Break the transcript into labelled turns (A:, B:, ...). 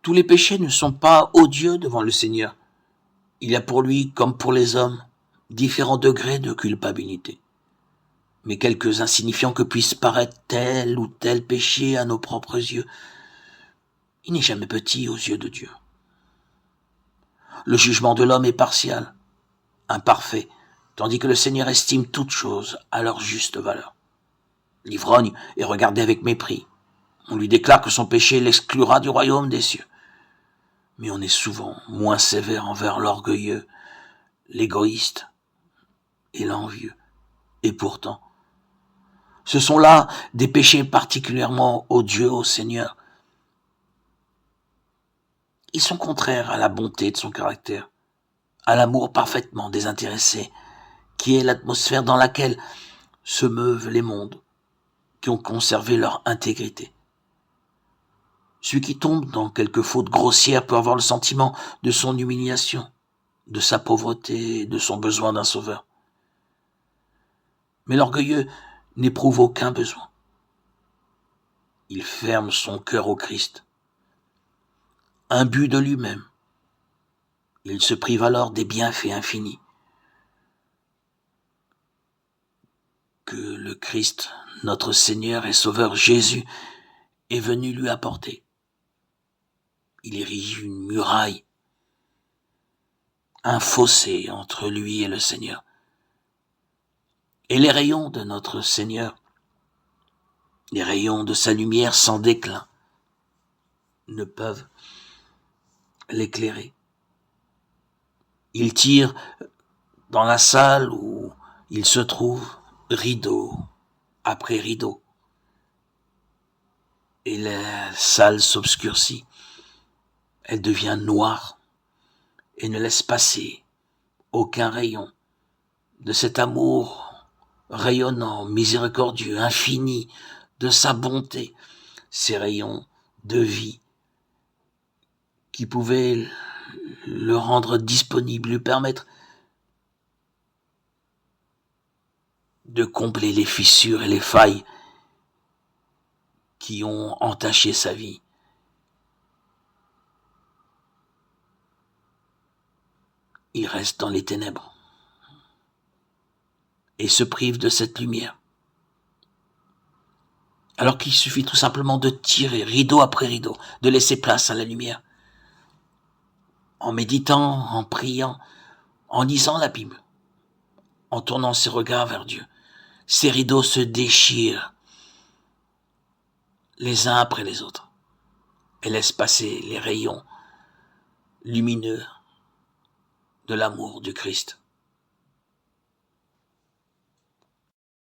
A: Tous les péchés ne sont pas odieux devant le Seigneur. Il y a pour lui, comme pour les hommes, différents degrés de culpabilité. Mais quelques insignifiants que puisse paraître tel ou tel péché à nos propres yeux, il n'est jamais petit aux yeux de Dieu. Le jugement de l'homme est partial, imparfait, tandis que le Seigneur estime toutes choses à leur juste valeur. L'ivrogne est regardé avec mépris. On lui déclare que son péché l'exclura du royaume des cieux. Mais on est souvent moins sévère envers l'orgueilleux, l'égoïste et l'envieux. Et pourtant, ce sont là des péchés particulièrement odieux au Seigneur. Ils sont contraires à la bonté de son caractère, à l'amour parfaitement désintéressé, qui est l'atmosphère dans laquelle se meuvent les mondes, qui ont conservé leur intégrité. Celui qui tombe dans quelque faute grossière peut avoir le sentiment de son humiliation, de sa pauvreté, de son besoin d'un sauveur. Mais l'orgueilleux n'éprouve aucun besoin. Il ferme son cœur au Christ, imbu de lui-même. Il se prive alors des bienfaits infinis que le Christ, notre Seigneur et Sauveur Jésus, est venu lui apporter. Il érige une muraille, un fossé entre lui et le Seigneur. Et les rayons de notre Seigneur, les rayons de sa lumière sans déclin, ne peuvent l'éclairer. Il tire dans la salle où il se trouve rideau après rideau. Et la salle s'obscurcit. Elle devient noire et ne laisse passer aucun rayon de cet amour rayonnant, miséricordieux, infini, de sa bonté, ces rayons de vie qui pouvaient le rendre disponible, lui permettre de combler les fissures et les failles qui ont entaché sa vie. Il reste dans les ténèbres et se prive de cette lumière. Alors qu'il suffit tout simplement de tirer rideau après rideau, de laisser place à la lumière. En méditant, en priant, en lisant la Bible, en tournant ses regards vers Dieu, ces rideaux se déchirent les uns après les autres et laissent passer les rayons lumineux de l'amour du Christ.